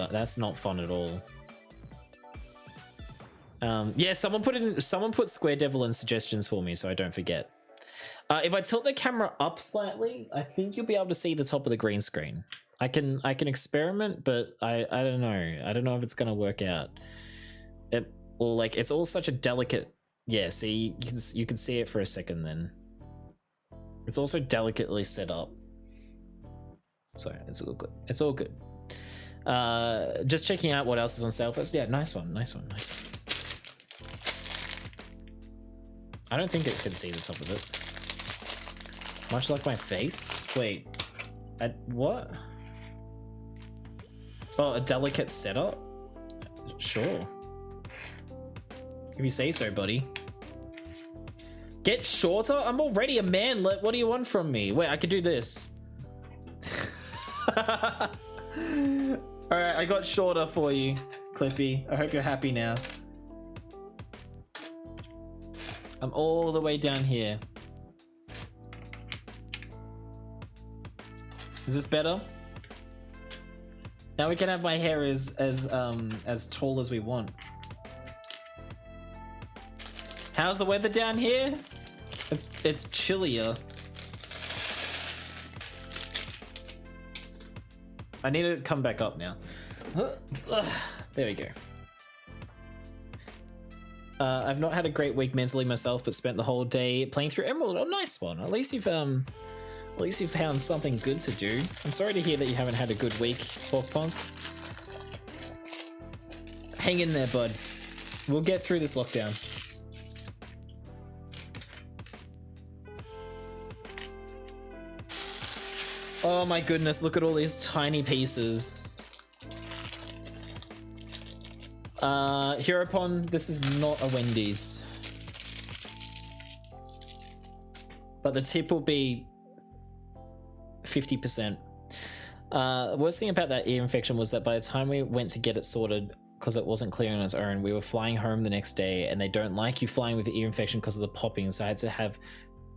That's not fun at all. Yeah, someone put Square Devil in suggestions for me, so I don't forget. If I tilt the camera up slightly, I think you'll be able to see the top of the green screen. I can experiment, but I don't know. I don't know if it's gonna work out. Or like it's all such a delicate. Yeah, see, you can see it for a second then. It's also delicately set up, so it's all good. It's all good. Just checking out what else is on sale first. Yeah, nice one. I don't think it can see the top of it. Much like my face. Wait, what? Oh, a delicate setup? Sure. If you say so, buddy. Get shorter? I'm already a man. What do you want from me? Wait, I could do this. Alright, I got shorter for you, Clippy. I hope you're happy now. I'm all the way down here. Is this better? Now we can have my hair as tall as we want. How's the weather down here? It's chillier. I need to come back up now. There we go. I've not had a great week mentally myself, but spent the whole day playing through Emerald. Oh, nice one. At least you've found something good to do. I'm sorry to hear that you haven't had a good week, Porkpunk. Hang in there, bud. We'll get through this lockdown. Oh my goodness, look at all these tiny pieces. Hereupon, this is not a Wendy's. But the tip will be 50%. The worst thing about that ear infection was that by the time we went to get it sorted, because it wasn't clear on its own, we were flying home the next day, and they don't like you flying with ear infection because of the popping, so I had to have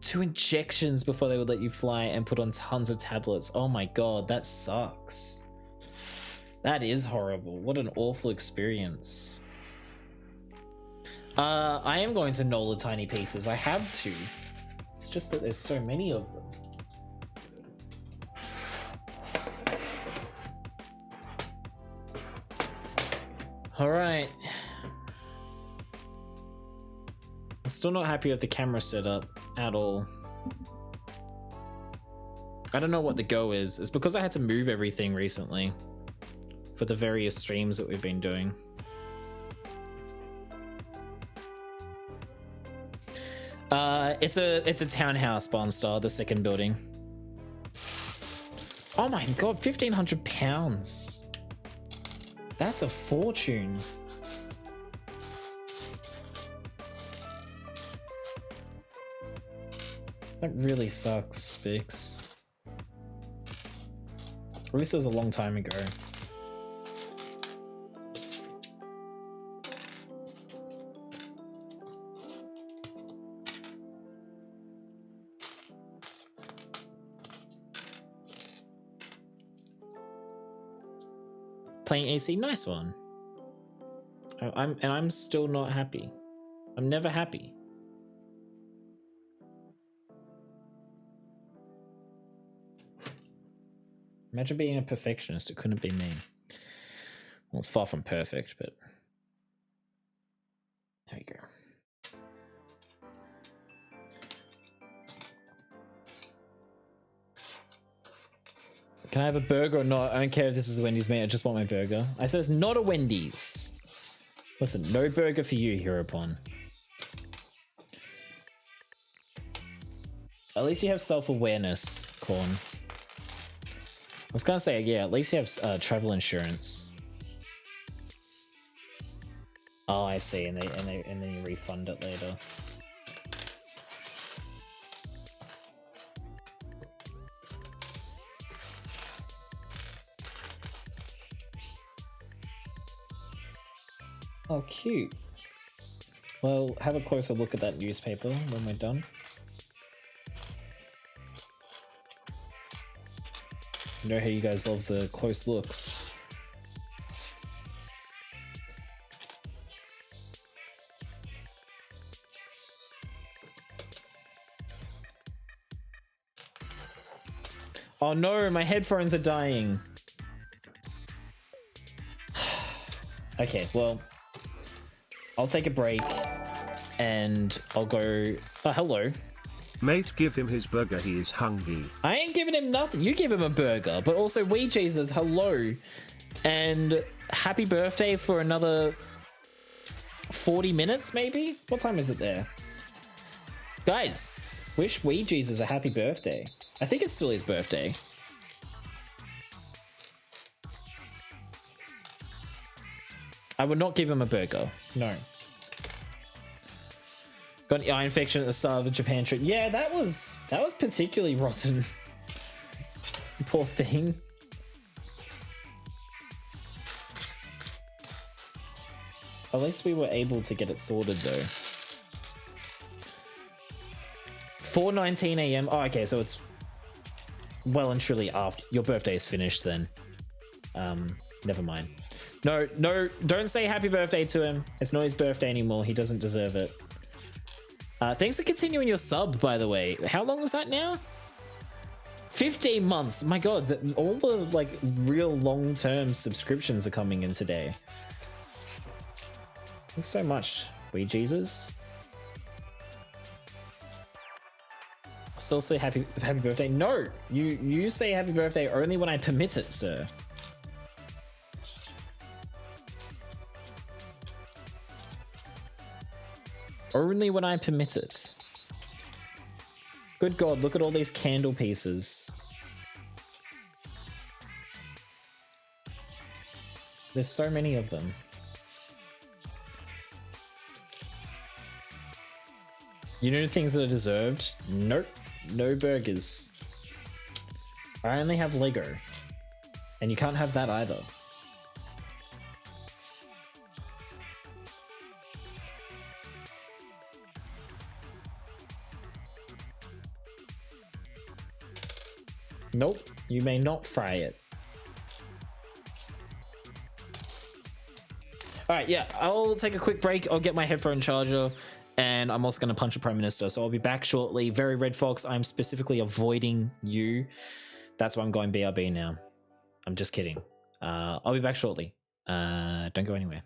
2 injections before they would let you fly and put on tons of tablets. Oh my god, that sucks. That is horrible. What an awful experience. I am going to gnaw the tiny pieces. I have to. It's just that there's so many of them. Alright. I'm still not happy with the camera setup at all. I don't know what the go is. It's because I had to move everything recently for the various streams that we've been doing. It's a townhouse, Barnstar, the second building. Oh my god, 1,500 pounds. That's a fortune. That really sucks, Bix. At least it was a long time ago. Playing AC, nice one. I'm still not happy. I'm never happy. Imagine being a perfectionist. It couldn't be me. Well, it's far from perfect, but there you go. Can I have a burger or not? I don't care if this is a Wendy's, mate. I just want my burger. I said it's not a Wendy's. Listen, no burger for you, Hereupon. At least you have self-awareness, Corn. I was gonna say, yeah, at least you have travel insurance. Oh, I see, and then you refund it later. Oh, cute. Well, have a closer look at that newspaper when we're done. I know how you guys love the close looks. Oh no, my headphones are dying. Okay, well, I'll take a break and I'll go. Oh, hello. Mate, give him his burger, he is hungry. I ain't giving him nothing. You give him a burger, but also Wee Jesus, hello. And happy birthday for another 40 minutes, maybe? What time is it there? Guys, wish Wee Jesus a happy birthday. I think it's still his birthday. I would not give him a burger. No. Got an eye infection at the start of the Japan trip. Yeah, that was particularly rotten. Poor thing. At least we were able to get it sorted though. 4:19 a.m. Oh, okay, so it's well and truly after your birthday is finished then. Never mind. No, don't say happy birthday to him. It's not his birthday anymore. He doesn't deserve it. Thanks for continuing your sub, by the way. How long is that now? 15 months. My god, all the like real long-term subscriptions are coming in today. Thanks so much, Wee Jesus. Still say happy birthday? No, you say happy birthday only when I permit it, sir. Only when I permit it. Good god, look at all these candle pieces. There's so many of them. You know things that are deserved? Nope. No burgers. I only have Lego. And you can't have that either. Nope, you may not fry it. Alright, yeah, I'll take a quick break. I'll get my headphone charger, and I'm also going to punch a Prime Minister, so I'll be back shortly. Very Red Fox, I'm specifically avoiding you. That's why I'm going BRB now. I'm just kidding. I'll be back shortly. Don't go anywhere.